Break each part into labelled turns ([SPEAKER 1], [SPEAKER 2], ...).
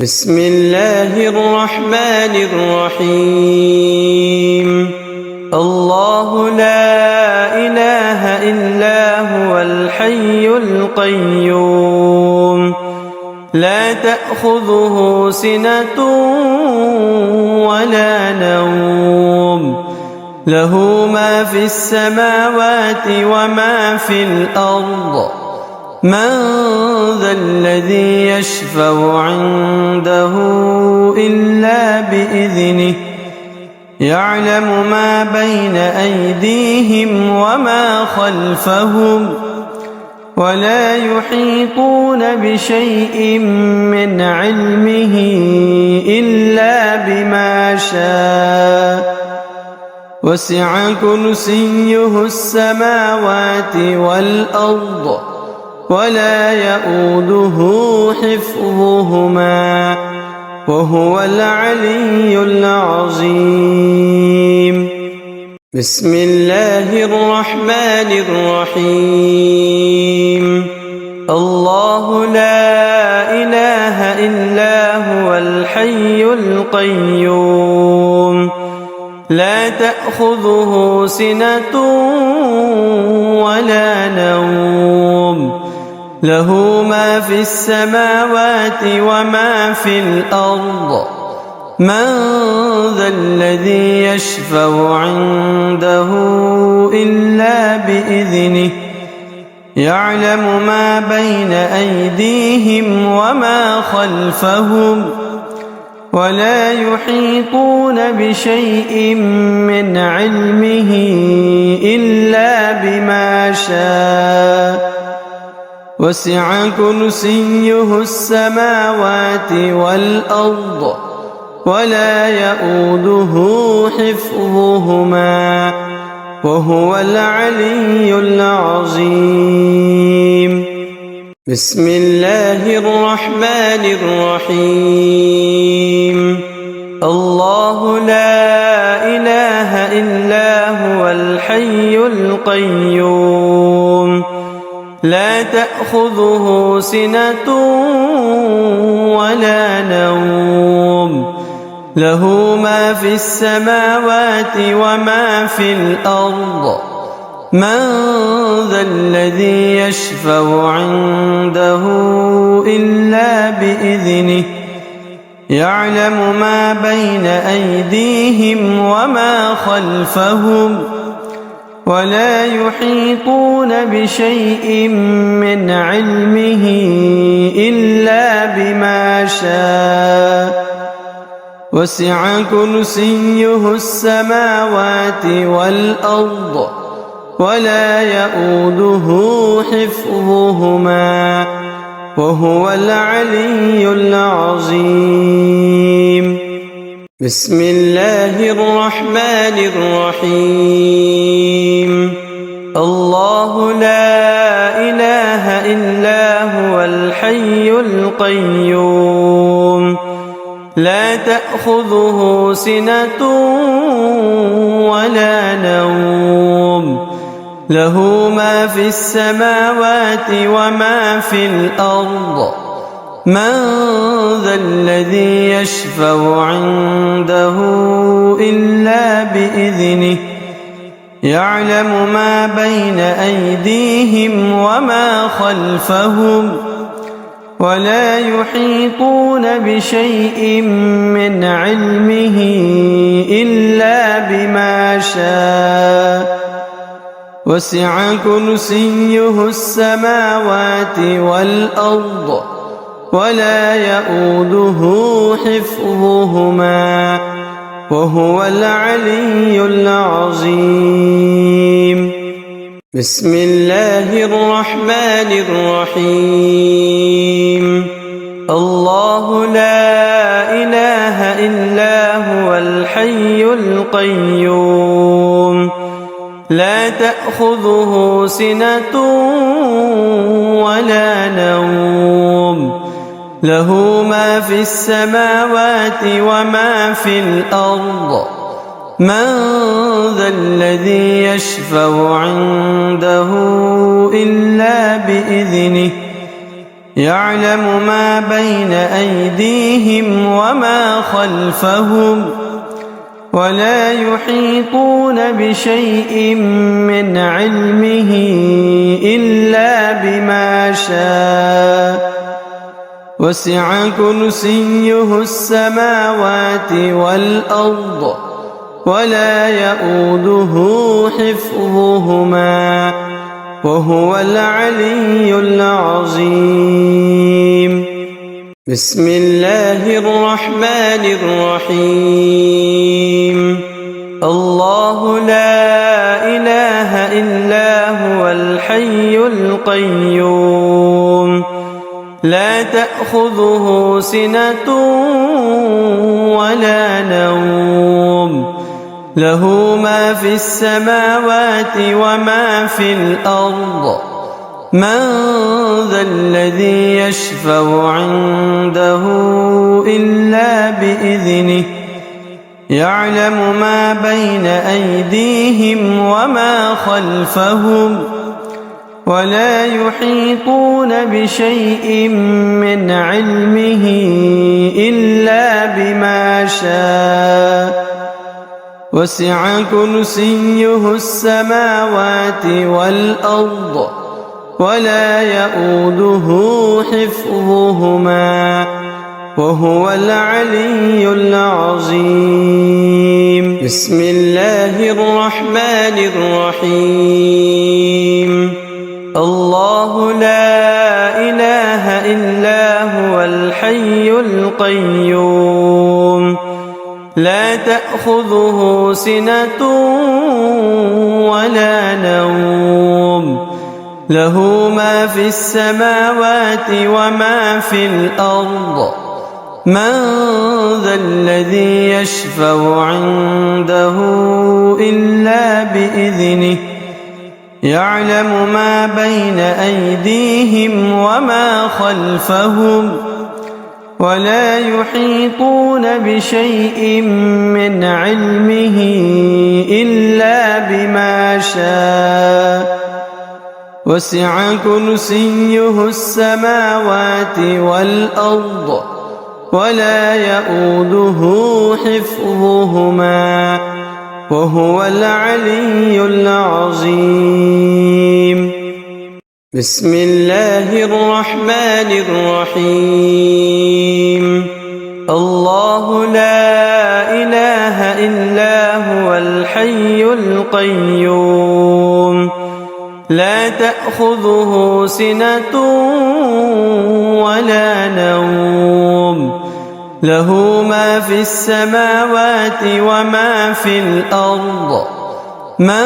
[SPEAKER 1] بسم الله الرحمن الرحيم. الله لا إله إلا هو الحي القيوم، لا تأخذه سنة ولا نوم، له ما في السماوات وما في الأرض. من ذا الذي يشفع عنده إلا بإذنه، يعلم ما بين أيديهم وما خلفهم، ولا يحيطون بشيء من علمه إلا بما شاء، وسع كرسيه السماوات والأرض، ولا يؤوده حفظهما، وهو العلي العظيم. بسم الله الرحمن الرحيم. الله لا إله إلا هو الحي القيوم، لا تأخذه سنة ولا نوم، له ما في السماوات وما في الأرض. من ذا الذي يشفع عنده إلا بإذنه، يعلم ما بين أيديهم وما خلفهم، ولا يحيطون بشيء من علمه إلا بما شاء، وسع كرسيه السماوات والأرض، ولا يؤوده حفظهما، وهو العلي العظيم. بسم الله الرحمن الرحيم. الله لا إله إلا هو الحي القيوم، لا تأخذه سنة ولا نوم، له ما في السماوات وما في الأرض. من ذا الذي يشفع عنده إلا بإذنه، يعلم ما بين أيديهم وما خلفهم، ولا يحيطون بشيء من علمه إلا بما شاء، وسع كرسيه السماوات والأرض، ولا يؤوده حفظهما، وهو العلي العظيم. بسم الله الرحمن الرحيم. الله لا إله إلا هو الحي القيوم، لا تأخذه سنة ولا نوم، له ما في السماوات وما في الأرض. من ذا الذي يشفع عنده إلا بإذنه، يعلم ما بين أيديهم وما خلفهم، ولا يحيطون بشيء من علمه إلا بما شاء، وسع كرسيه السماوات والأرض، ولا يؤوده حفظهما، وهو العلي العظيم. بسم الله الرحمن الرحيم. الله لا إله إلا هو الحي القيوم، لا تأخذه سنة ولا نوم، له ما في السماوات وما في الأرض. من ذا الذي يشفع عنده إلا بإذنه، يعلم ما بين أيديهم وما خلفهم ولا يحيطون بشيء من علمه إلا بما شاء وسع كرسيه السماوات والأرض ولا يؤوده حفظهما وهو العلي العظيم. بسم الله الرحمن الرحيم. الله لا إله إلا هو الحي القيوم لا تأخذه سنة ولا نوم له ما في السماوات وما في الأرض من ذا الذي يشفع عنده إلا بإذنه يعلم ما بين أيديهم وما خلفهم ولا يحيطون بشيء من علمه إلا بما شاء وسع كرسيه السماوات والأرض ولا يؤوده حفظهما وهو العلي العظيم. بسم الله الرحمن الرحيم. الله لا إله إلا هو الحي القيوم لا تأخذه سنة ولا نوم له ما في السماوات وما في الأرض من ذا الذي يشفع عنده إلا بإذنه يعلم ما بين أيديهم وما خلفهم ولا يحيطون بشيء من علمه إلا بما شاء وسع كرسيه السماوات والأرض ولا يؤوده حفظهما وهو العلي العظيم. بسم الله الرحمن الرحيم. الله لا إله إلا هو الحي القيوم لا تأخذه سنة ولا نوم له ما في السماوات وما في الأرض من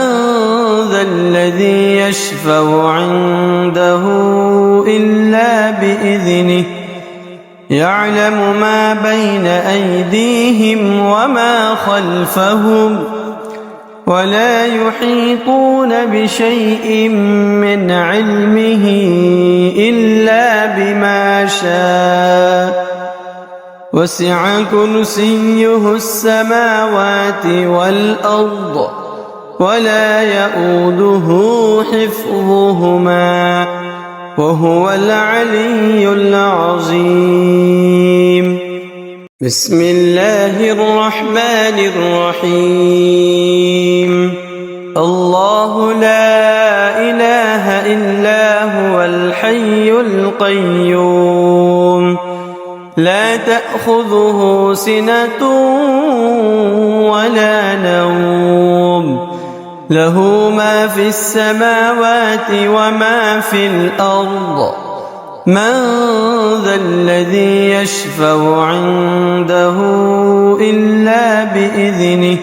[SPEAKER 1] ذا الذي يشفع عنده إلا بإذنه يعلم ما بين أيديهم وما خلفهم ولا يحيطون بشيء من علمه إلا بما شاء وسع كرسيه السماوات والأرض ولا يؤوده حفظهما وهو العلي العظيم. بسم الله الرحمن الرحيم. الله لا إله إلا هو الحي القيوم لا تأخذه سنة ولا نوم له ما في السماوات وما في الأرض من ذا الذي يشفع عنده إلا بإذنه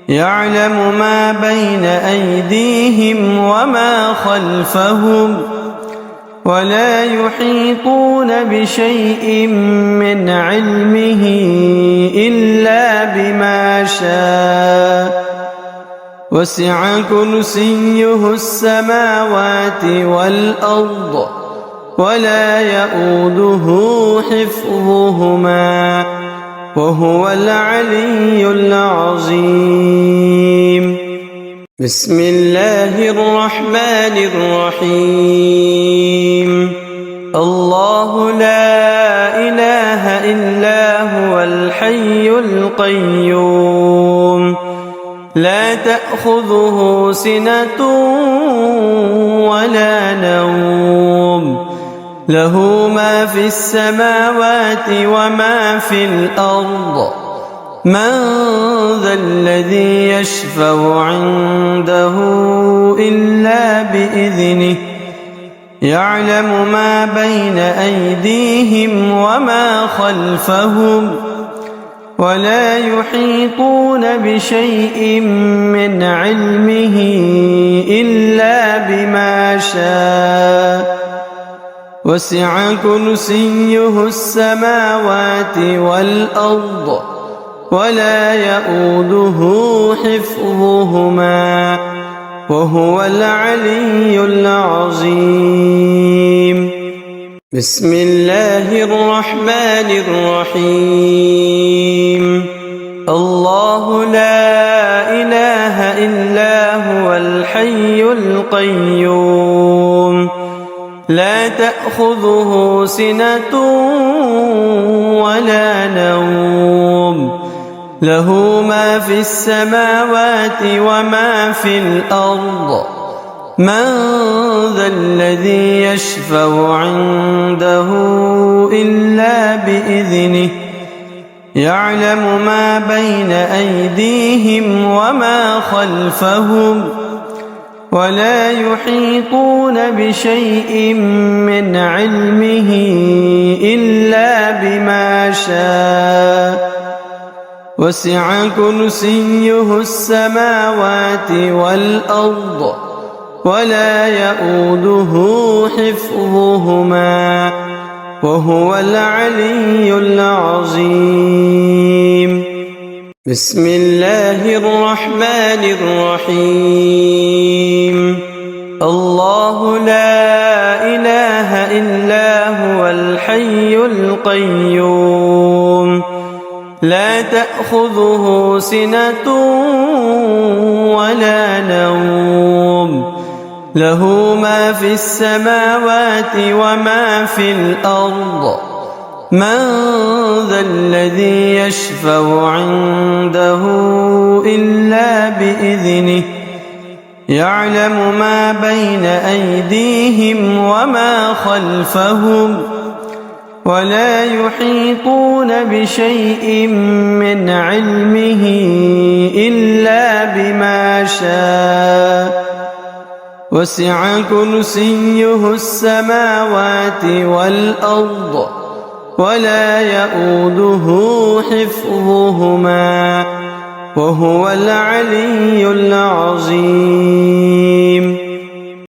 [SPEAKER 1] يعلم ما بين أيديهم وما خلفهم ولا يحيطون بشيء من علمه إلا بما شاء وسع كرسيه السماوات والأرض ولا يؤوده حفظهما وهو العلي العظيم. بسم الله الرحمن الرحيم. الله إلا هو الحي القيوم لا تأخذه سنة ولا نوم له ما في السماوات وما في الأرض من ذا الذي يشفع عنده إلا بإذنه يعلم ما بين أيديهم وما خلفهم ولا يحيطون بشيء من علمه إلا بما شاء وسع كرسيه السماوات والأرض ولا يؤوده حفظهما وهو العلي العظيم بسم الله الرحمن الرحيم الله لا إله إلا هو الحي القيوم لا تأخذه سنة ولا نوم له ما في السماوات وما في الأرض من ذا الذي يشفع عنده إلا بإذنه يعلم ما بين أيديهم وما خلفهم ولا يحيطون بشيء من علمه إلا بما شاء وسع كرسيه السماوات والأرض ولا يؤوده حفظهما وهو العلي العظيم بسم الله الرحمن الرحيم الله لا إله إلا هو الحي القيوم لا تأخذه سنة ولا نوم له ما في السماوات وما في الأرض من ذا الذي يشفع عنده إلا بإذنه يعلم ما بين أيديهم وما خلفهم ولا يحيطون بشيء من علمه إلا بما شاء وسع كرسيه السماوات والأرض ولا يؤوده حفظهما وهو العلي العظيم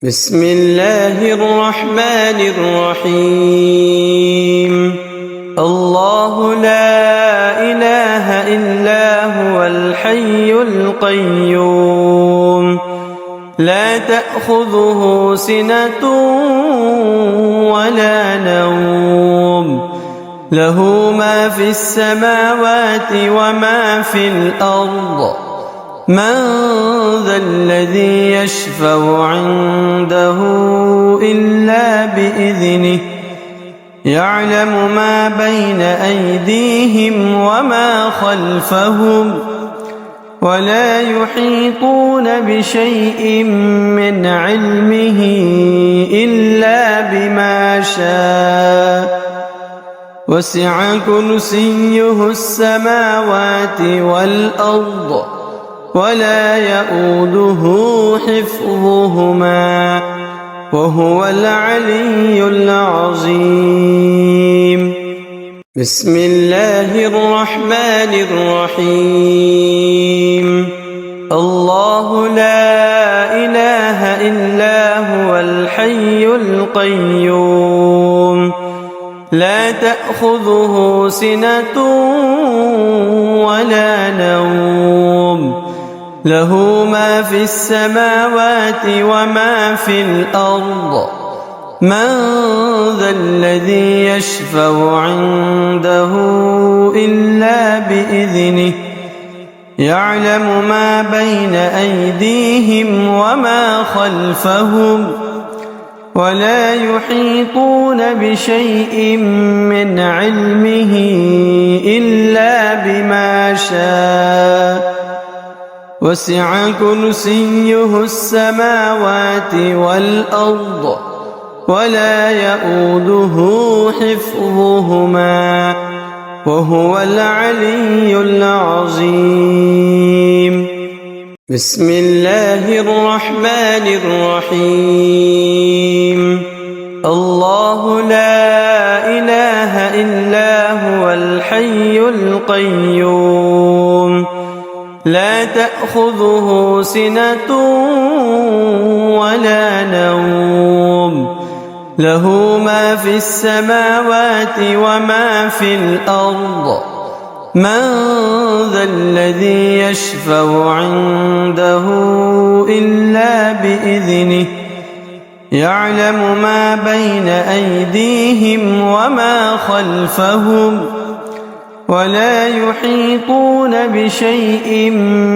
[SPEAKER 1] بسم الله الرحمن الرحيم الله لا إله إلا هو الحي القيوم لا تأخذه سنة ولا نوم له ما في السماوات وما في الأرض من ذا الذي يشفع عنده إلا بإذنه يعلم ما بين أيديهم وما خلفهم ولا يحيطون بشيء من علمه إلا بما شاء وسع كرسيه السماوات والأرض ولا يؤوده حفظهما وهو العلي العظيم بسم الله الرحمن الرحيم الله لا إله إلا هو الحي القيوم لا تأخذه سنة ولا نوم له ما في السماوات وما في الأرض من ذا الذي يشفع عنده إلا بإذنه يعلم ما بين أيديهم وما خلفهم ولا يحيطون بشيء من علمه إلا بما شاء وسع كرسيه السماوات والأرض ولا يئوده حفظهما وهو العلي العظيم. بسم الله الرحمن الرحيم. الله لا إله إلا هو الحي القيوم لا تأخذه سنة ولا نوم له ما في السماوات وما في الأرض من ذا الذي يشفع عنده إلا بإذنه يعلم ما بين أيديهم وما خلفهم ولا يحيطون بشيء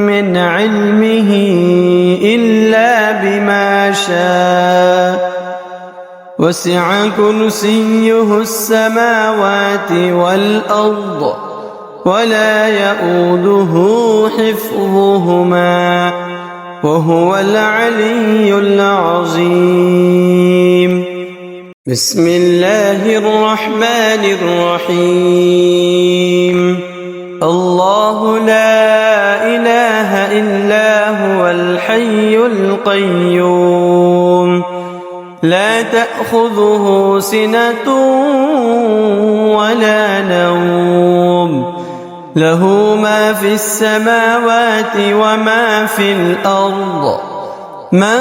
[SPEAKER 1] من علمه إلا بما شاء وسع كرسيه السماوات والأرض ولا يئوده حفظهما وهو العلي العظيم. بسم الله الرحمن الرحيم. الله لا إله إلا هو الحي القيوم لا تأخذه سنة ولا نوم له ما في السماوات وما في الأرض من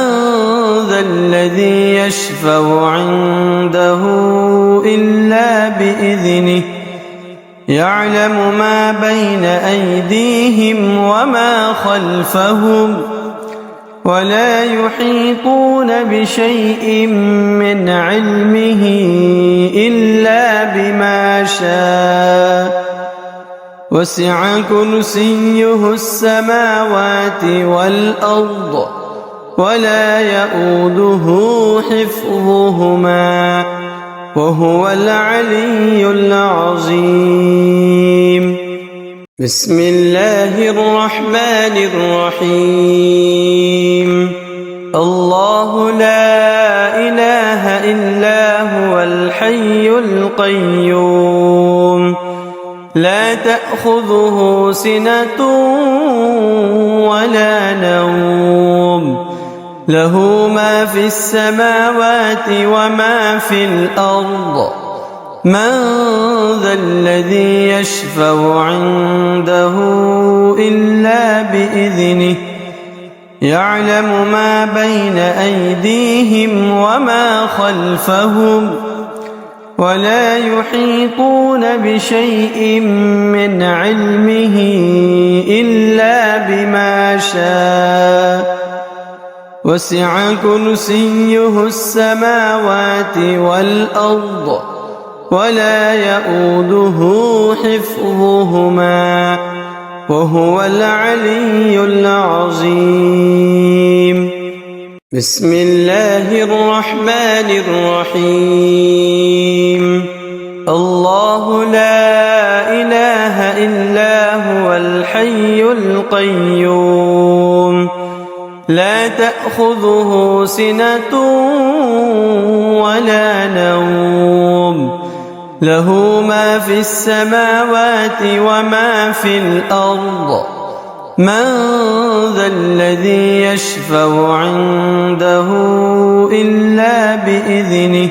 [SPEAKER 1] ذا الذي يشفع عنده إلا بإذنه يعلم ما بين أيديهم وما خلفهم ولا يحيطون بشيء من علمه إلا بما شاء وسع كرسيه السماوات والأرض ولا يئوده حفظهما وهو العلي العظيم. بسم الله الرحمن الرحيم. الله لا إله إلا هو الحي القيوم لا تأخذه سنة ولا نوم له ما في السماوات وما في الأرض من ذا الذي يشفع عنده إلا بإذنه يعلم ما بين أيديهم وما خلفهم ولا يحيطون بشيء من علمه إلا بما شاء وسع كرسيه السماوات والأرض ولا يئوده حفظهما وهو العلي العظيم. بسم الله الرحمن الرحيم. الله لا إله إلا هو الحي القيوم لا تأخذه سنة ولا نوم له ما في السماوات وما في الأرض من ذا الذي يشفع عنده إلا بإذنه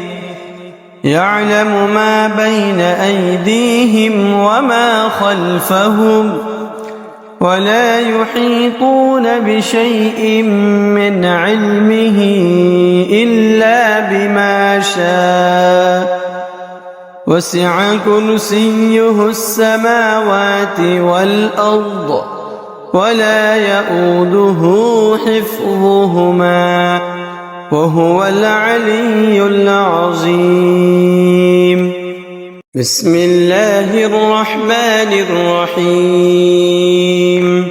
[SPEAKER 1] يعلم ما بين أيديهم وما خلفهم ولا يحيطون بشيء من علمه إلا بما شاء وسع كرسيه السماوات والأرض ولا يئوده حفظهما وهو العلي العظيم. بسم الله الرحمن الرحيم.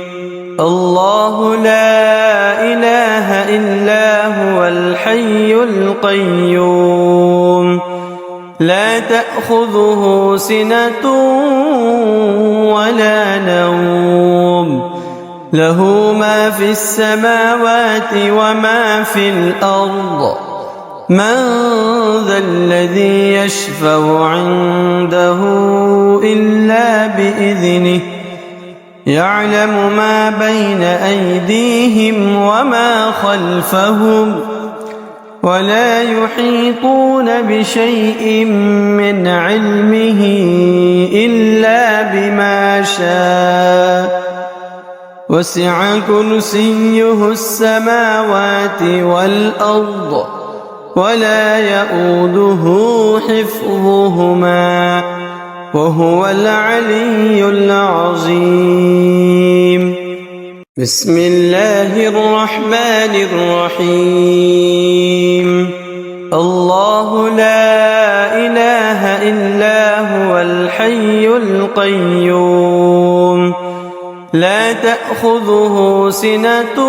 [SPEAKER 1] الله لا إله إلا هو الحي الحي القيوم لا تأخذه سنة ولا نوم له ما في السماوات وما في الأرض من ذا الذي يشفع عنده إلا بإذنه يعلم ما بين أيديهم وما خلفهم ولا يحيطون بشيء من علمه إلا بما شاء وسع كرسيه السماوات والأرض ولا يؤوده حفظهما وهو العلي العظيم بسم الله الرحمن الرحيم الله لا إله إلا هو الحي القيوم لا تأخذه سنة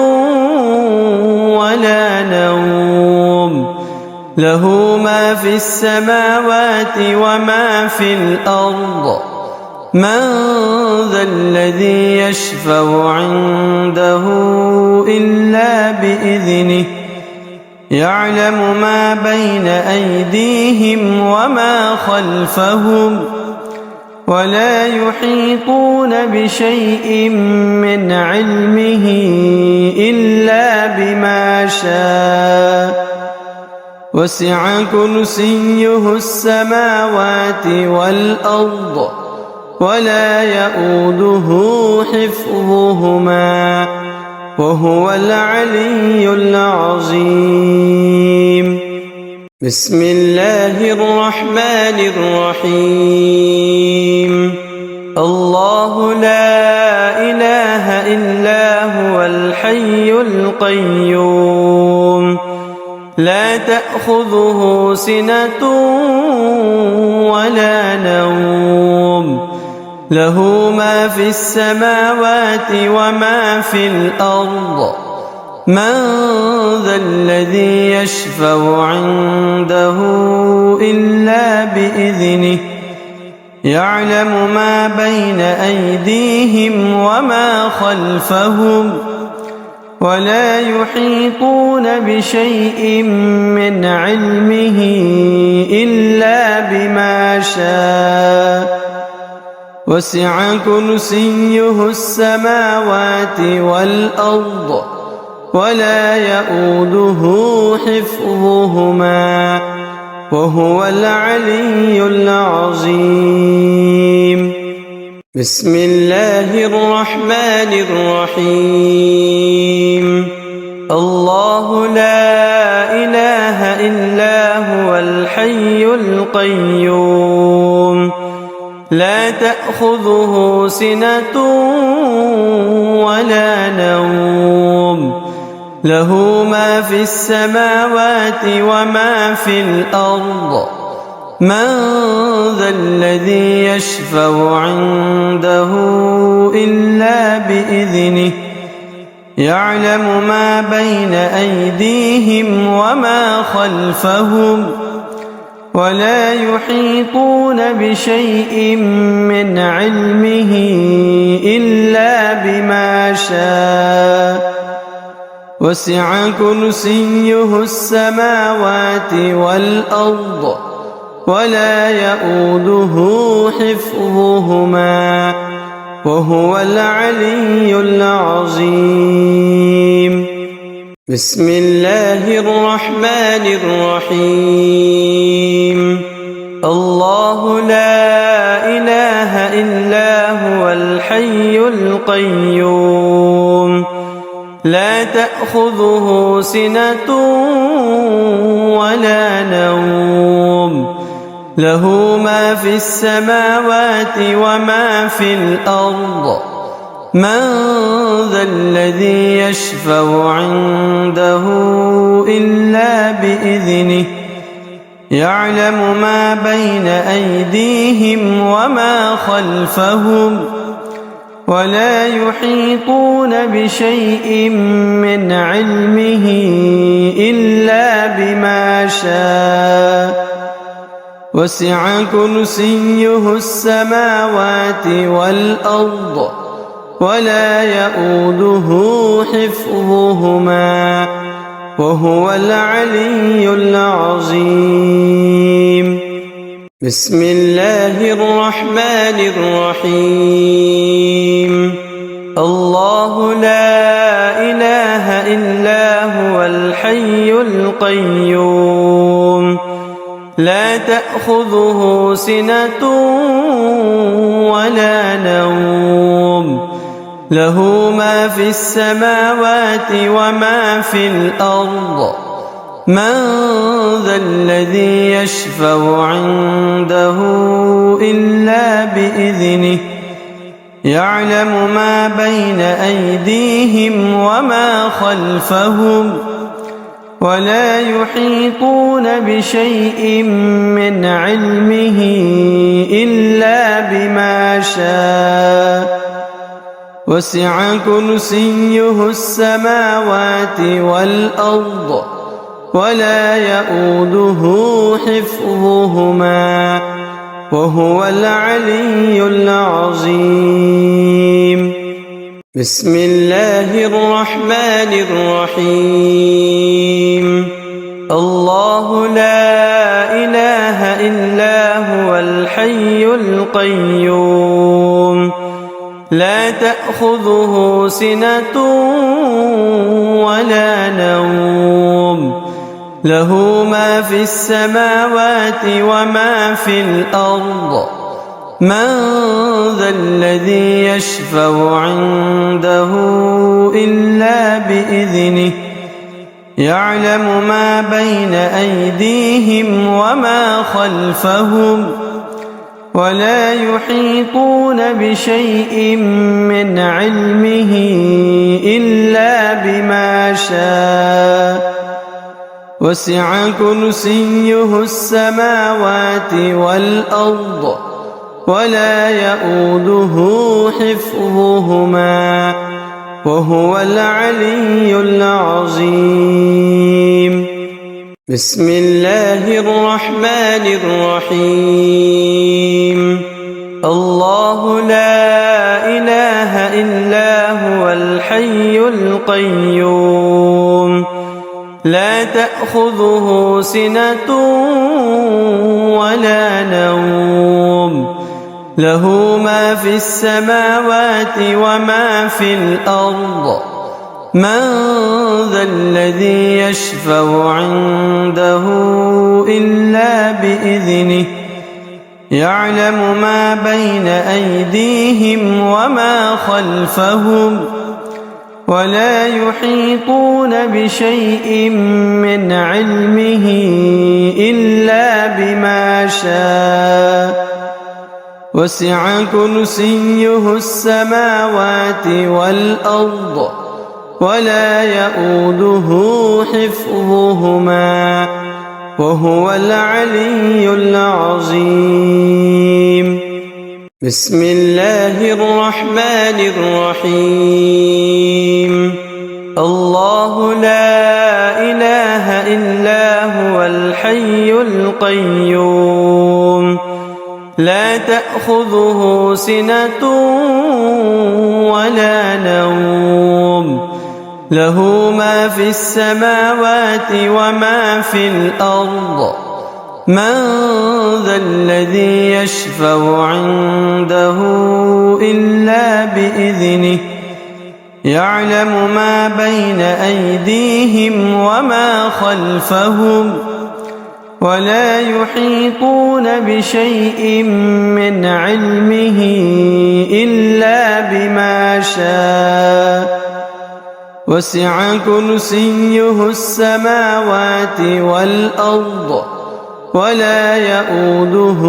[SPEAKER 1] ولا نوم له ما في السماوات وما في الأرض من ذا الذي يشفع عنده إلا بإذنه يعلم ما بين أيديهم وما خلفهم ولا يحيطون بشيء من علمه إلا بما شاء وسع كرسيه السماوات والأرض ولا يؤوده حفظهما وهو العلي العظيم بسم الله الرحمن الرحيم الله لا إله إلا هو الحي القيوم لا تأخذه سنة ولا نوم له ما في السماوات وما في الأرض من ذا الذي يشفع عنده إلا بإذنه يعلم ما بين أيديهم وما خلفهم ولا يحيطون بشيء من علمه إلا بما شاء وسع كرسيه السماوات والأرض ولا يؤوده حفظهما وهو العلي العظيم بسم الله الرحمن الرحيم الله لا إله إلا هو الحي القيوم لا تأخذه سنة ولا نوم له ما في السماوات وما في الأرض من ذا الذي يشفع عنده إلا بإذنه يعلم ما بين أيديهم وما خلفهم ولا يحيطون بشيء من علمه إلا بما شاء وسع كرسيه السماوات والأرض ولا يؤوده حفظهما وهو العلي العظيم بسم الله الرحمن الرحيم الله لا إله إلا هو الحي القيوم لا تأخذه سنة ولا نوم له ما في السماوات وما في الأرض من ذا الذي يشفع عنده إلا بإذنه يعلم ما بين أيديهم وما خلفهم ولا يحيطون بشيء من علمه إلا بما شاء وسع كرسيه السماوات والأرض ولا يؤوده حفظهما وهو العلي العظيم. بسم الله الرحمن الرحيم. الله لا إله إلا هو الحي القيوم لا تأخذه سنة ولا نوم له ما في السماوات وما في الأرض من ذا الذي يشفع عنده إلا بإذنه يعلم ما بين أيديهم وما خلفهم ولا يحيطون بشيء من علمه إلا بما شاء وسع كرسيه السماوات والأرض ولا يؤوده حفظهما وهو العلي العظيم. بسم الله الرحمن الرحيم. الله لا إله إلا هو الحي القيوم لا تأخذه سنة ولا نوم له ما في السماوات وما في الأرض من ذا الذي يشفع عنده إلا بإذنه يعلم ما بين أيديهم وما خلفهم ولا يحيطون بشيء من علمه إلا بما شاء وسع كرسيه السماوات والأرض ولا يؤوده حفظهما وهو العلي العظيم. بسم الله الرحمن الرحيم. الله لا إله إلا هو الحي القيوم لا تأخذه سنة ولا نوم له ما في السماوات وما في الأرض من ذا الذي يشفع عنده إلا بإذنه يعلم ما بين أيديهم وما خلفهم ولا يحيطون بشيء من علمه إلا بما شاء وسع كرسيه السماوات والأرض ولا يؤوده حفظهما وهو العلي العظيم. بسم الله الرحمن الرحيم. الله لا إله إلا هو الحي القيوم لا تأخذه سنة ولا نوم له ما في السماوات وما في الأرض من ذا الذي يشفع عنده إلا بإذنه يعلم ما بين أيديهم وما خلفهم ولا يحيطون بشيء من علمه إلا بما شاء وسع كرسيه السماوات والأرض ولا يؤوده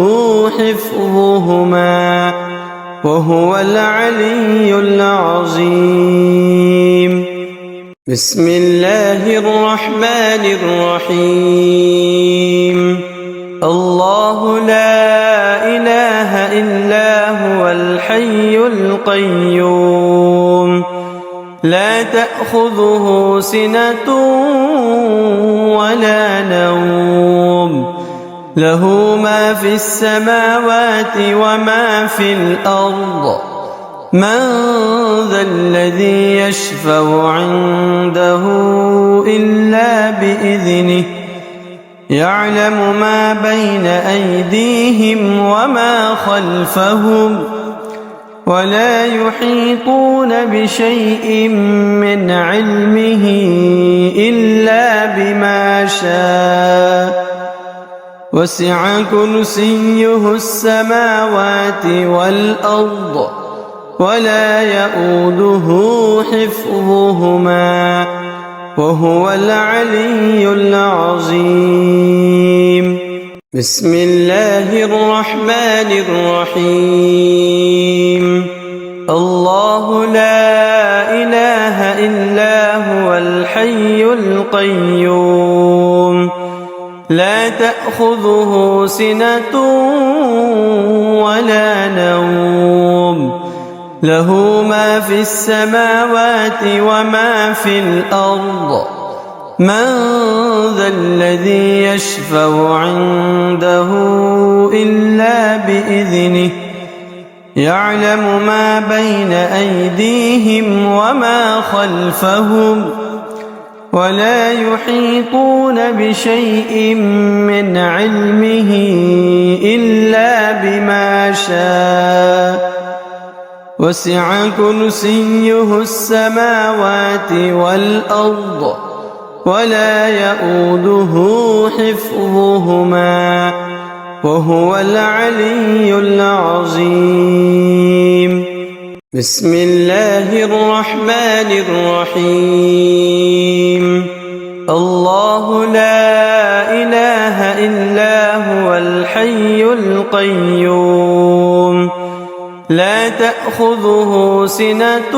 [SPEAKER 1] حفظهما وهو العلي العظيم. بسم الله الرحمن الرحيم. الله لا إله إلا هو الحي الحي القيوم لا تأخذه سنة ولا نوم له ما في السماوات وما في الأرض من ذا الذي يشفع عنده إلا بإذنه يعلم ما بين أيديهم وما خلفهم ولا يحيطون بشيء من علمه إلا بما شاء وسع كرسيه السماوات والأرض ولا يؤوده حفظهما وهو العلي العظيم بسم الله الرحمن الرحيم الله لا إله إلا هو الحي القيوم لا تأخذه سنة ولا نوم له ما في السماوات وما في الأرض من ذا الذي يشفع عنده إلا بإذنه يعلم ما بين أيديهم وما خلفهم ولا يحيطون بشيء من علمه إلا بما شاء وسع كرسيه السماوات والأرض ولا يؤوده حفظهما وهو العلي العظيم بسم الله الرحمن الرحيم الله لا إله إلا هو الحي القيوم لا تأخذه سنة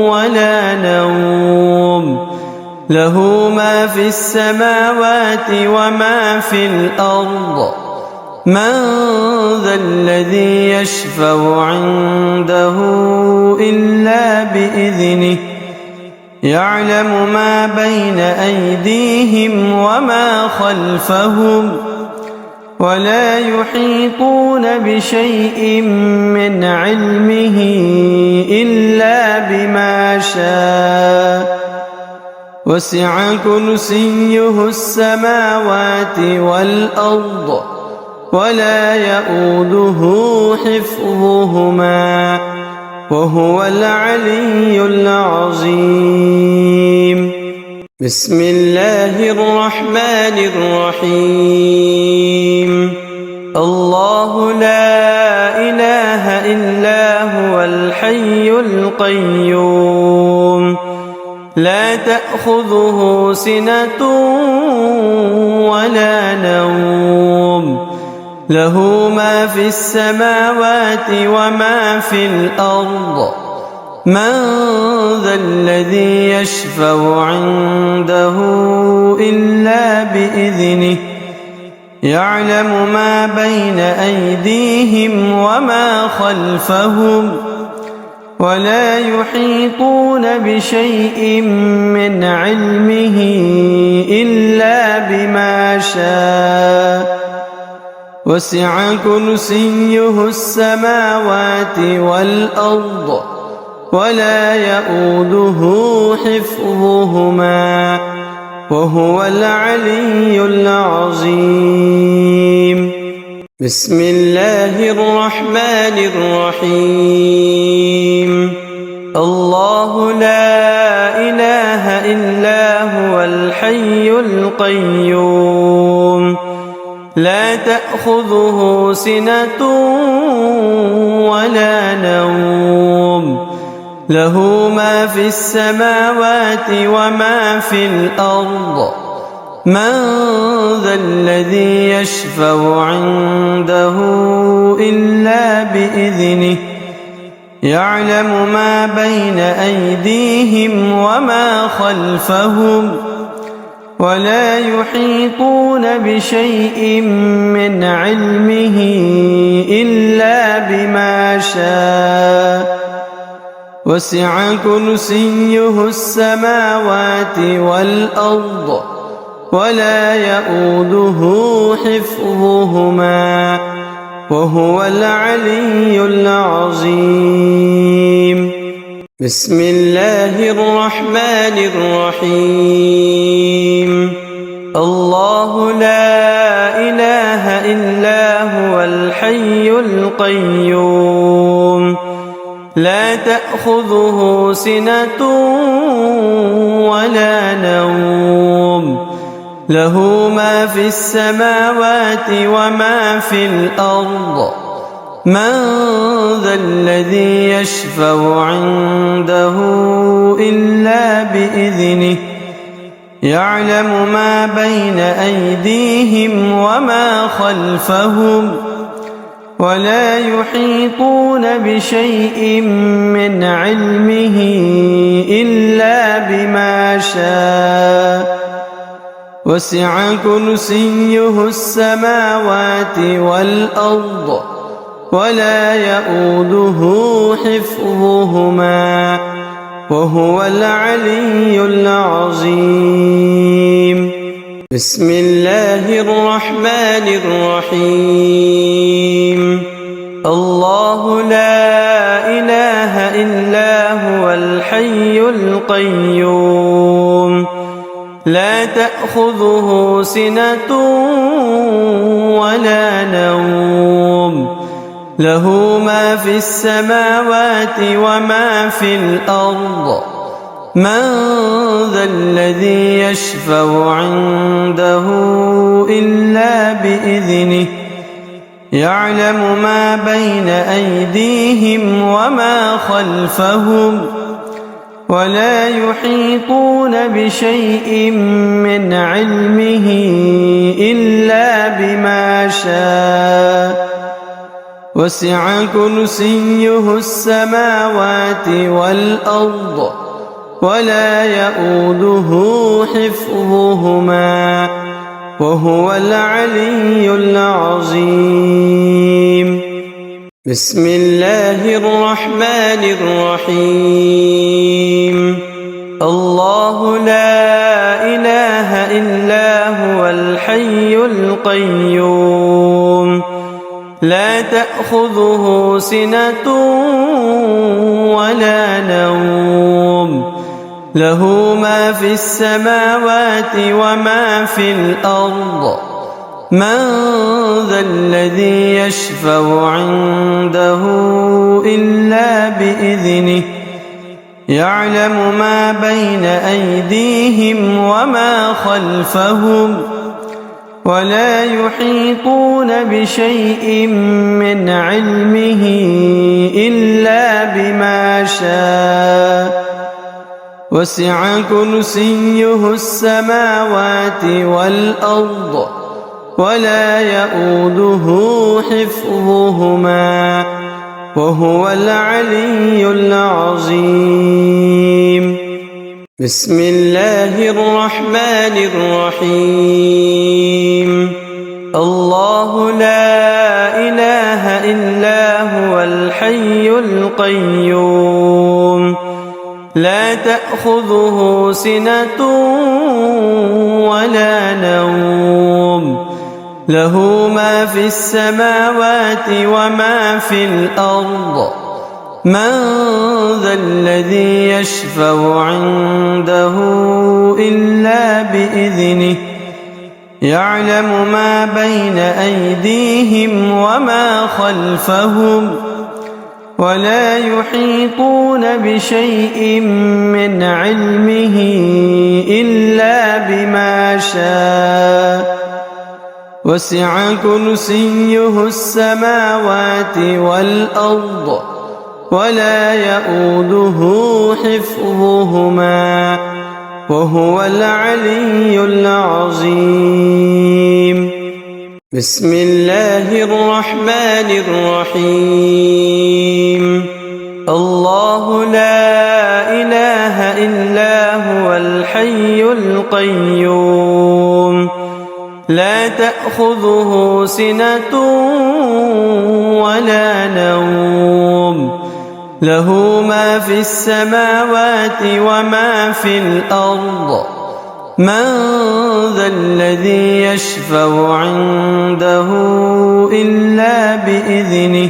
[SPEAKER 1] ولا نوم له ما في السماوات وما في الأرض من ذا الذي يشفع عنده إلا بإذنه يعلم ما بين أيديهم وما خلفهم ولا يحيطون بشيء من علمه إلا بما شاء وسع كرسيه السماوات والأرض ولا يؤوده حفظهما وهو العلي العظيم بسم الله الرحمن الرحيم الله لا إله إلا هو الحي القيوم لا تأخذه سنة ولا نوم له ما في السماوات وما في الأرض من ذا الذي يشفع عنده إلا بإذنه يعلم ما بين أيديهم وما خلفهم ولا يحيطون بشيء من علمه إلا بما شاء وسع كرسيه السماوات والأرض ولا يؤوده حفظهما وهو العلي العظيم بسم الله الرحمن الرحيم الله لا إله إلا هو الحي القيوم لا تأخذه سنة ولا نوم له ما في السماوات وما في الأرض من ذا الذي يشفع عنده إلا بإذنه يعلم ما بين أيديهم وما خلفهم ولا يحيطون بشيء من علمه إلا بما شاء وسع كرسيه السماوات والأرض ولا يؤوده حفظهما وهو العلي العظيم. بسم الله الرحمن الرحيم. الله لا إله إلا هو الحي القيوم لا تأخذه سنة ولا نوم له ما في السماوات وما في الأرض من ذا الذي يشفع عنده إلا بإذنه يعلم ما بين أيديهم وما خلفهم ولا يحيطون بشيء من علمه إلا بما شاء وسع كرسيه السماوات والأرض ولا يؤوده حفظهما وهو العلي العظيم. بسم الله الرحمن الرحيم. الله لا إله إلا هو الحي القيوم لا تأخذه سنة ولا نوم له ما في السماوات وما في الأرض من ذا الذي يشفع عنده إلا بإذنه يعلم ما بين أيديهم وما خلفهم ولا يحيطون بشيء من علمه إلا بما شاء وسع كرسيه السماوات والأرض ولا يؤوده حفظهما وهو العلي العظيم. بسم الله الرحمن الرحيم. الله لا إله إلا هو الحي القيوم لا تأخذه سنة ولا نوم له ما في السماوات وما في الأرض من ذا الذي يشفع عنده إلا بإذنه يعلم ما بين أيديهم وما خلفهم ولا يحيطون بشيء من علمه إلا بما شاء وسع كرسيه السماوات والأرض ولا يؤوده حفظهما وهو العلي العظيم. بسم الله الرحمن الرحيم. الله لا إله إلا هو الحي القيوم لا تأخذه سنة ولا نوم له ما في السماوات وما في الأرض من ذا الذي يشفع عنده إلا بإذنه يعلم ما بين أيديهم وما خلفهم ولا يحيطون بشيء من علمه إلا بما شاء وسع كرسيه السماوات والأرض ولا يؤوده حفظهما وهو العلي العظيم. بسم الله الرحمن الرحيم. الله لا إله إلا هو الحي القيوم لا تأخذه سنة ولا نوم له ما في السماوات وما في الأرض من ذا الذي يشفع عنده إلا بإذنه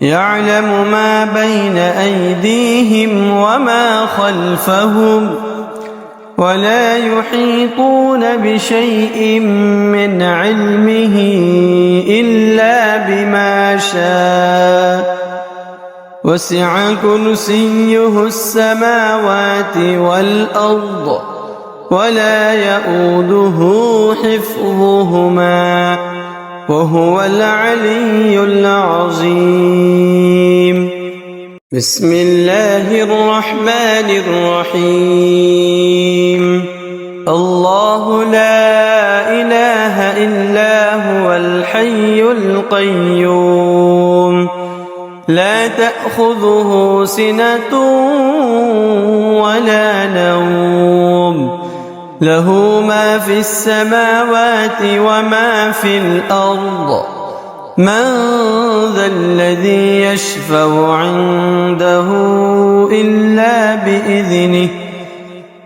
[SPEAKER 1] يعلم ما بين أيديهم وما خلفهم ولا يحيطون بشيء من علمه إلا بما شاء وسع كرسيه السماوات والأرض ولا يؤوده حفظهما وهو العلي العظيم. بسم الله الرحمن الرحيم. الله لا إله إلا هو الحي القيوم لا تأخذه سنة ولا نوم له ما في السماوات وما في الأرض من ذا الذي يشفع عنده إلا بإذنه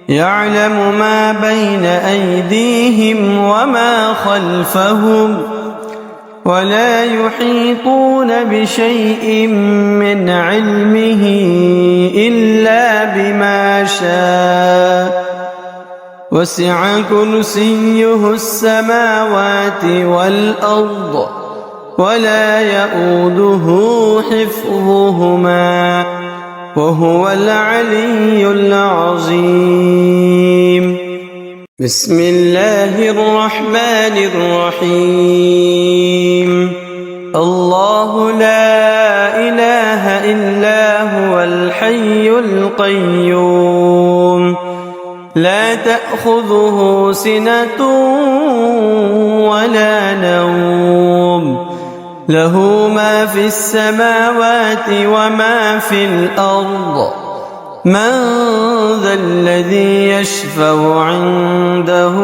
[SPEAKER 1] يعلم ما بين أيديهم وما خلفهم ولا يحيطون بشيء من علمه إلا بما شاء وسع كرسيه السماوات والأرض ولا يؤوده حفظهما وهو العلي العظيم. بسم الله الرحمن الرحيم. الله لا إله إلا هو الحي القيوم لا تأخذه سنة ولا نوم له ما في السماوات وما في الأرض من ذا الذي يشفع عنده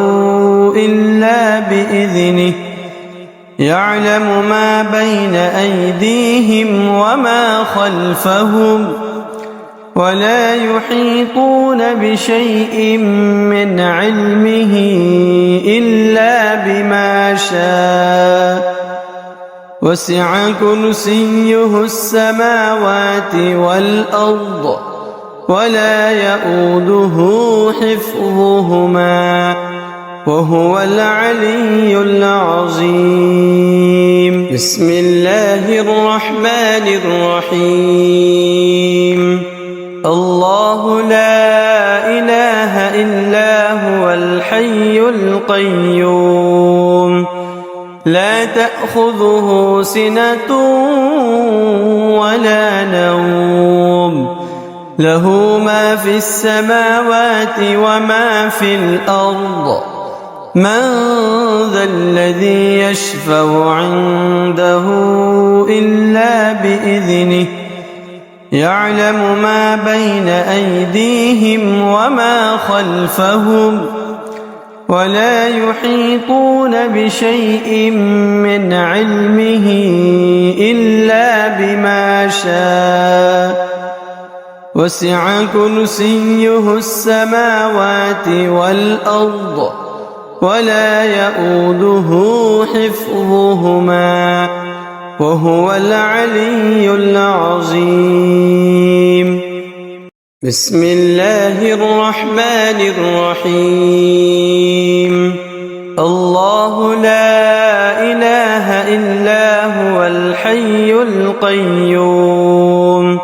[SPEAKER 1] إلا بإذنه يعلم ما بين أيديهم وما خلفهم ولا يحيطون بشيء من علمه إلا بما شاء وسع كرسيه السماوات والأرض ولا يؤوده حفظهما وهو العلي العظيم. بسم الله الرحمن الرحيم. الله لا إله إلا هو الحي القيوم لا تأخذه سنة ولا نوم له ما في السماوات وما في الأرض من ذا الذي يشفع عنده إلا بإذنه يعلم ما بين أيديهم وما خلفهم ولا يحيطون بشيء من علمه إلا بما شاء وسع كرسيه السماوات والأرض ولا يؤوده حفظهما وهو العلي العظيم. بسم الله الرحمن الرحيم. الله لا إله إلا هو الحي القيوم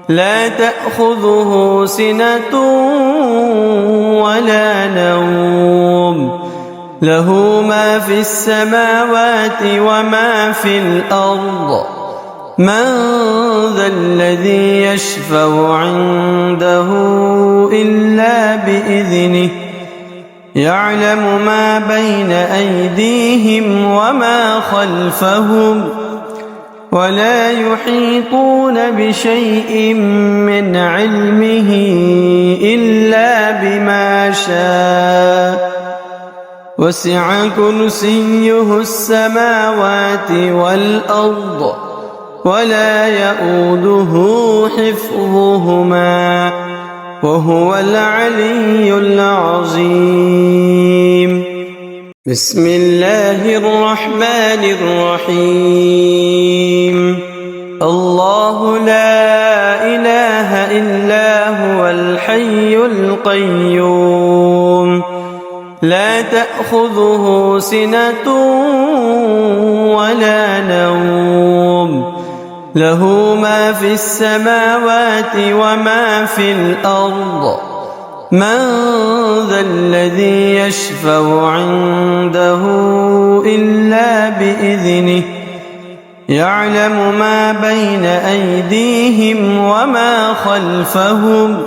[SPEAKER 1] لا تأخذه سنة ولا نوم له ما في السماوات وما في الأرض من ذا الذي يشفع عنده إلا بإذنه يعلم ما بين أيديهم وما خلفهم ولا يحيطون بشيء من علمه إلا بما شاء وسع كرسيه السماوات والأرض ولا يئوده حفظهما وهو العلي العظيم. بسم الله الرحمن الرحيم. الله لا إله إلا هو الحي القيوم لا تأخذه سنة ولا نوم له ما في السماوات وما في الأرض من ذا الذي يشفع عنده إلا بإذنه يعلم ما بين أيديهم وما خلفهم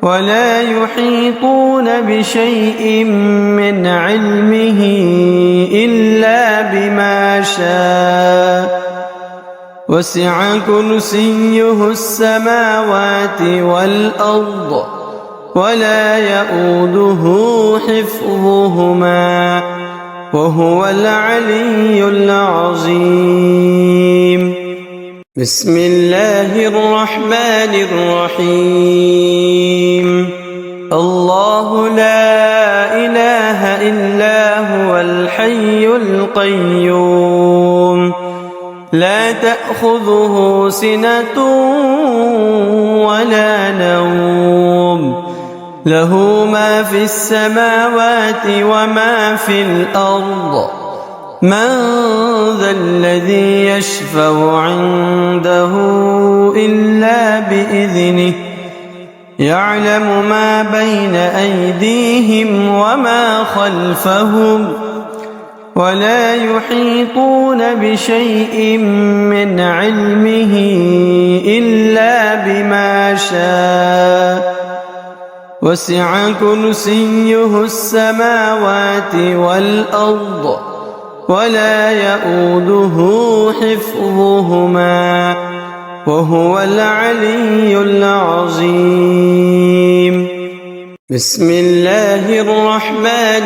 [SPEAKER 1] ولا يحيطون بشيء من علمه إلا بما شاء وسع كرسيه السماوات والأرض ولا يئوده حفظهما وهو العلي العظيم. بسم الله الرحمن الرحيم. الله لا إله إلا هو الحي القيوم لا تأخذه سنة ولا نوم له ما في السماوات وما في الأرض من ذا الذي يشفع عنده إلا بإذنه يعلم ما بين أيديهم وما خلفهم ولا يحيطون بشيء من علمه إلا بما شاء وسع كرسيه السماوات والأرض ولا يئوده حفظهما وهو العلي العظيم. بسم الله الرحمن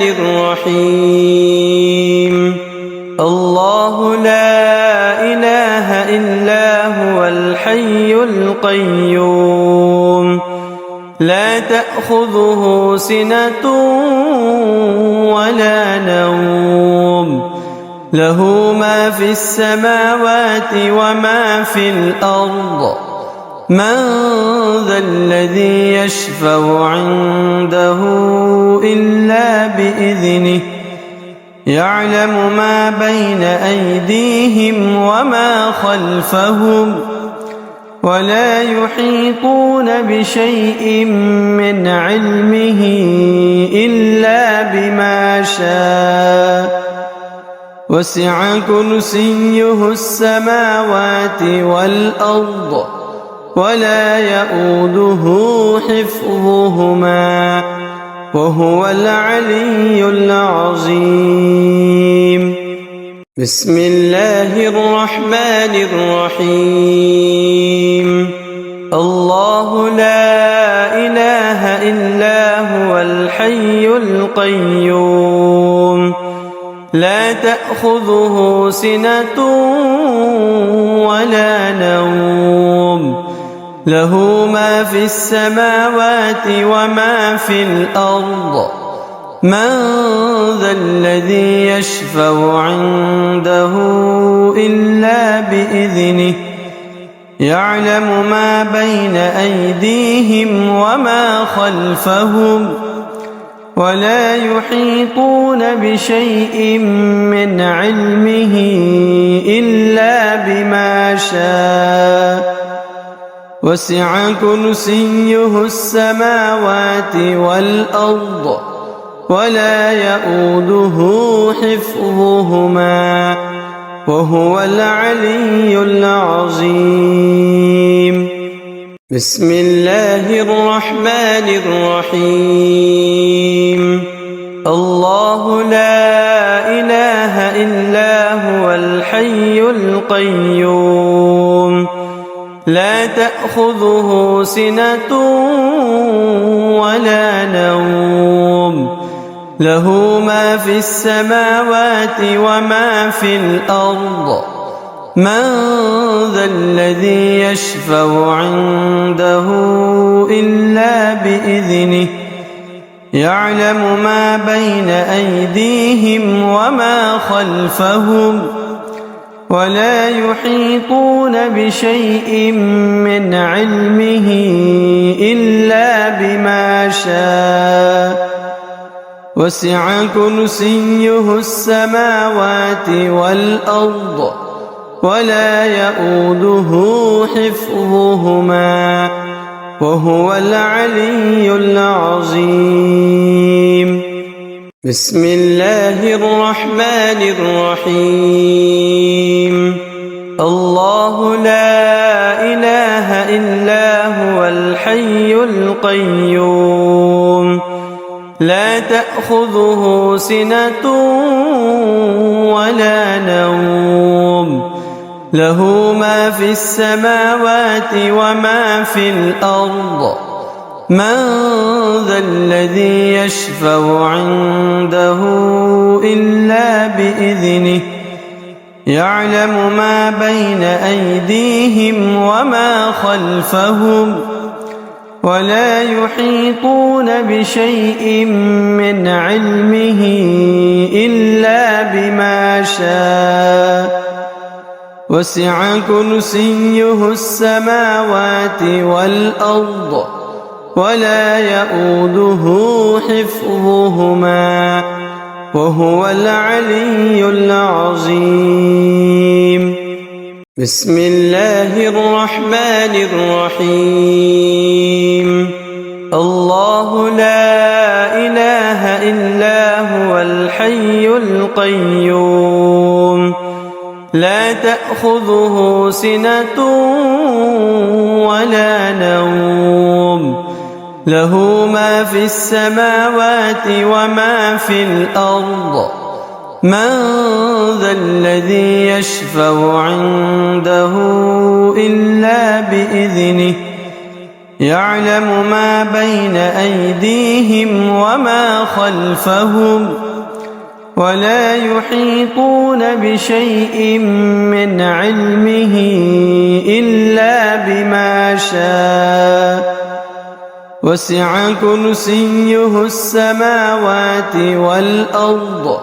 [SPEAKER 1] الرحيم. الله لا إله إلا هو الحي القيوم لا تأخذه سنة ولا نوم له ما في السماوات وما في الأرض من ذا الذي يشفع عنده إلا بإذنه يعلم ما بين أيديهم وما خلفهم ولا يحيطون بشيء من علمه إلا بما شاء وسع كرسيه السماوات والأرض ولا يئوده حفظهما وهو العلي العظيم. بسم الله الرحمن الرحيم. الله لا إله إلا هو الحي القيوم لا تأخذه سنة ولا نوم له ما في السماوات وما في الأرض من ذا الذي يشفع عنده إلا بإذنه يعلم ما بين أيديهم وما خلفهم ولا يحيطون بشيء من علمه إلا بما شاء وسع كرسيه السماوات والأرض ولا يئوده حفظهما وهو العلي العظيم. بسم الله الرحمن الرحيم. الله لا إله إلا هو الحي القيوم لا تأخذه سنة ولا نوم له ما في السماوات وما في الأرض من ذا الذي يشفع عنده إلا بإذنه يعلم ما بين أيديهم وما خلفهم ولا يحيطون بشيء من علمه إلا بما شاء وسع كرسيه السماوات والأرض ولا يؤوده حفظهما وهو العلي العظيم. بسم الله الرحمن الرحيم. الله لا إله إلا هو الحي القيوم لا تأخذه سنة ولا نوم له ما في السماوات وما في الأرض من ذا الذي يشفع عنده إلا بإذنه يعلم ما بين أيديهم وما خلفهم ولا يحيطون بشيء من علمه إلا بما شاء وسع كرسيه السماوات والأرض ولا يؤوده حفظهما وهو العلي العظيم. بسم الله الرحمن الرحيم. الله لا إله إلا هو الحي القيوم لا تأخذه سنة ولا نوم له ما في السماوات وما في الأرض من ذا الذي يشفع عنده إلا بإذنه يعلم ما بين أيديهم وما خلفهم ولا يحيطون بشيء من علمه إلا بما شاء وسع كرسيه السماوات والأرض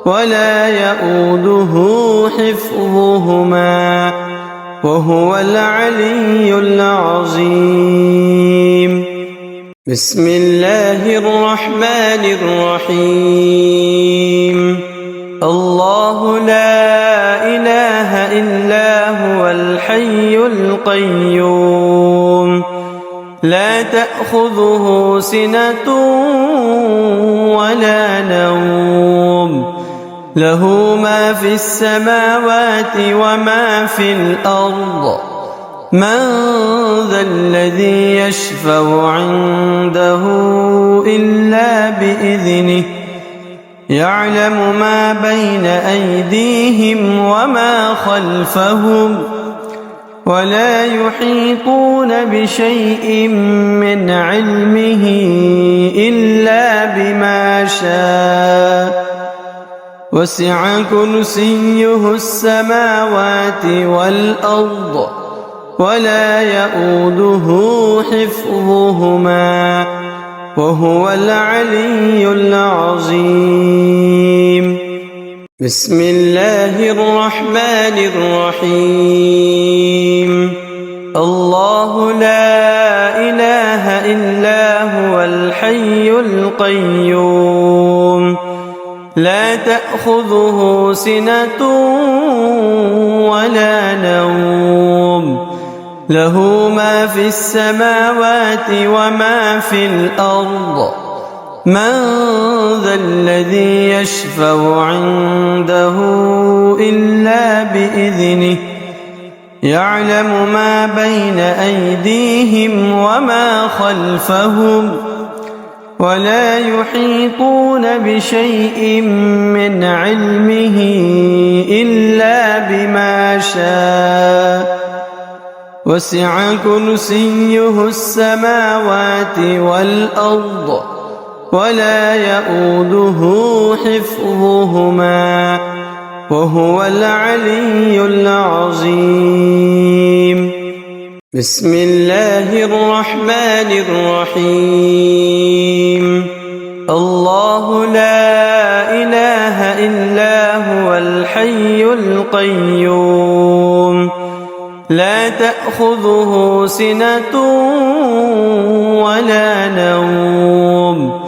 [SPEAKER 1] ولا يؤوده حفظهما وهو العلي العظيم. بسم الله الرحمن الرحيم. الله لا إله إلا هو الحي القيوم لا تأخذه سنة ولا نوم له ما في السماوات وما في الأرض من ذا الذي يشفع عنده إلا بإذنه يعلم ما بين أيديهم وما خلفهم ولا يحيطون بشيء من علمه إلا بما شاء وسع كرسيه السماوات والأرض ولا يؤوده حفظهما وهو العلي العظيم. بسم الله الرحمن الرحيم. الله لا إله إلا هو الحي القيوم لا تأخذه سنة ولا نوم له ما في السماوات وما في الأرض من ذا الذي يشفع عنده إلا بإذنه يعلم ما بين أيديهم وما خلفهم ولا يحيطون بشيء من علمه إلا بما شاء وسع كرسيه السماوات والأرض ولا يؤوده حفظهما وهو العلي العظيم. بسم الله الرحمن الرحيم. الله لا إله إلا هو الحي القيوم لا تأخذه سنة ولا نوم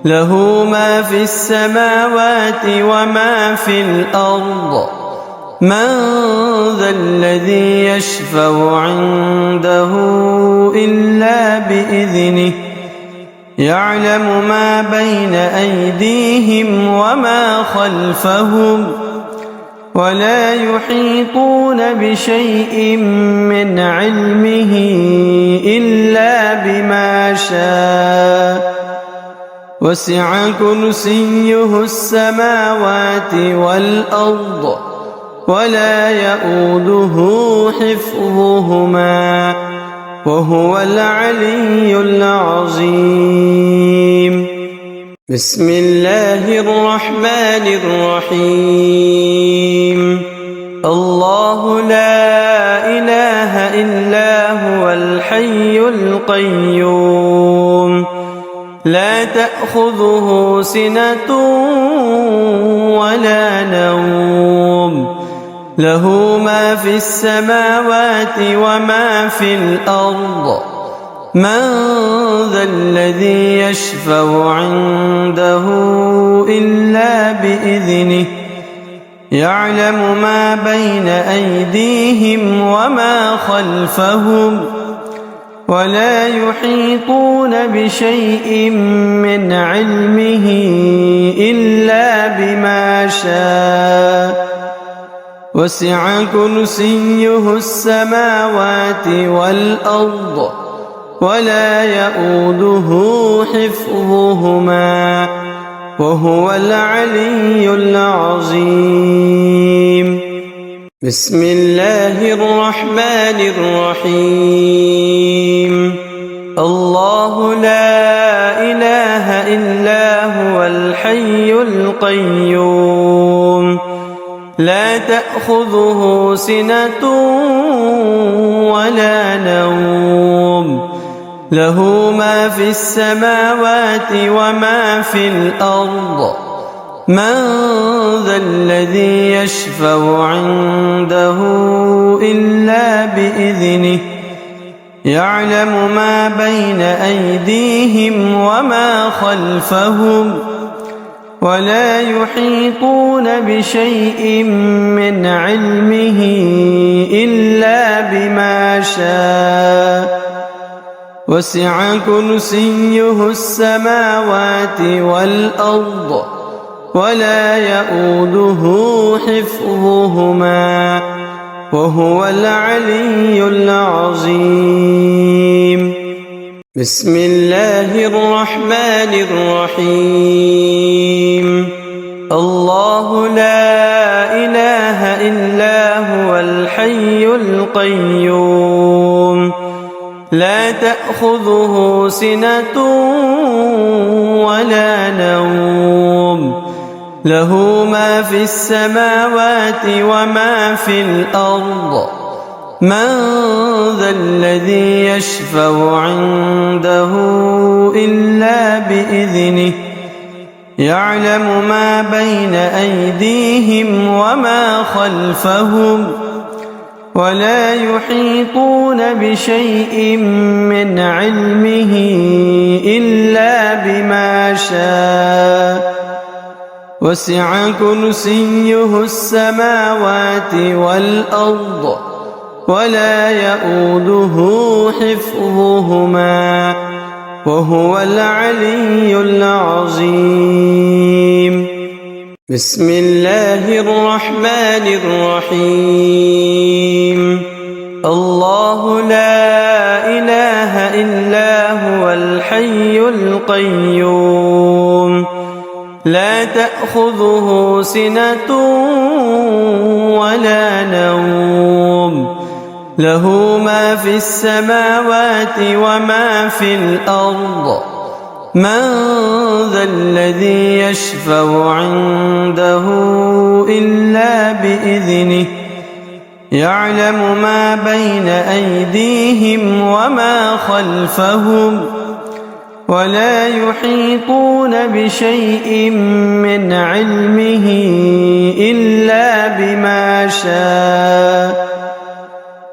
[SPEAKER 1] له ما في السماوات وما في الأرض من ذا الذي يشفع عنده إلا بإذنه يعلم ما بين أيديهم وما خلفهم ولا يحيطون بشيء من علمه إلا بما شاء وسع كرسيه السماوات والأرض ولا يؤوده حفظهما وهو العلي العظيم. بسم الله الرحمن الرحيم. الله لا إله إلا هو الحي القيوم لا تأخذه سنة ولا نوم له ما في السماوات وما في الأرض من ذا الذي يشفع عنده إلا بإذنه يعلم ما بين أيديهم وما خلفهم ولا يحيطون بشيء من علمه إلا بما شاء وسع كرسيه السماوات والأرض ولا يؤوده حفظهما وهو العلي العظيم. بسم الله الرحمن الرحيم. الله لا إله إلا هو الحي القيوم لا تأخذه سنة ولا نوم له ما في السماوات وما في الأرض من ذا الذي يشفع عنده إلا بإذنه يعلم ما بين أيديهم وما خلفهم ولا يحيطون بشيء من علمه إلا بما شاء وسع كرسيه السماوات والأرض ولا يؤوده حفظهما وهو العلي العظيم. بسم الله الرحمن الرحيم. الله لا إله إلا هو الحي القيوم لا تأخذه سنة ولا نوم له ما في السماوات وما في الأرض من ذا الذي يشفع عنده إلا بإذنه يعلم ما بين أيديهم وما خلفهم ولا يحيطون بشيء من علمه إلا بما شاء وسع كرسيه السماوات والأرض ولا يؤوده حفظهما وهو العلي العظيم. بسم الله الرحمن الرحيم. الله لا إله إلا هو الحي القيوم لا تأخذه سنة ولا نوم له ما في السماوات وما في الأرض من ذا الذي يشفع عنده إلا بإذنه يعلم ما بين أيديهم وما خلفهم ولا يحيطون بشيء من علمه إلا بما شاء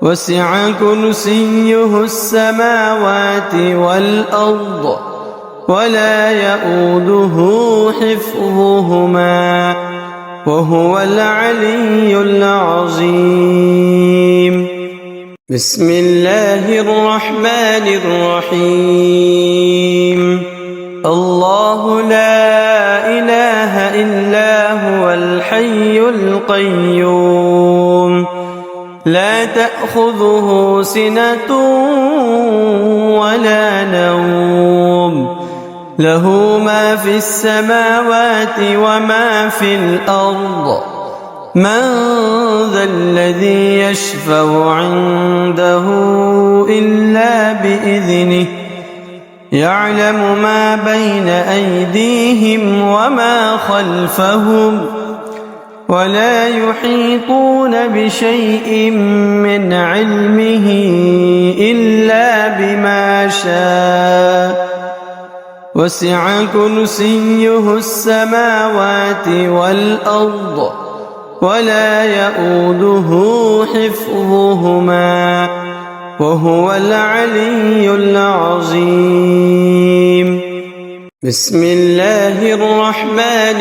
[SPEAKER 1] وسع كرسيه السماوات والأرض ولا يؤوده حفظهما وهو العلي العظيم. بسم الله الرحمن الرحيم. الله لا إله إلا هو الحي القيوم لا تأخذه سنة ولا نوم له ما في السماوات وما في الأرض من ذا الذي يشفع عنده إلا بإذنه يعلم ما بين أيديهم وما خلفهم ولا يحيطون بشيء من علمه إلا بما شاء وسع كرسيه السماوات والأرض ولا يؤوده حفظهما وهو العلي العظيم. بسم الله الرحمن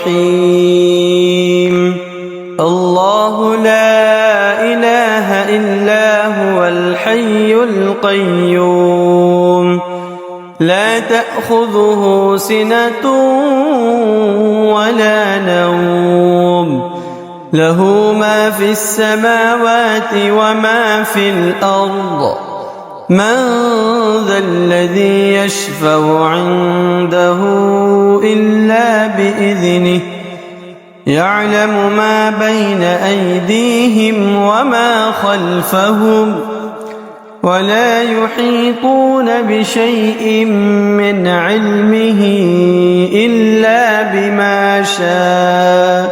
[SPEAKER 1] الرحيم. الله لا إله إلا هو الحي القيوم لا تأخذه سنة ولا نوم له ما في السماوات وما في الأرض من ذا الذي يشفع عنده إلا بإذنه يعلم ما بين أيديهم وما خلفهم ولا يحيطون بشيء من علمه إلا بما شاء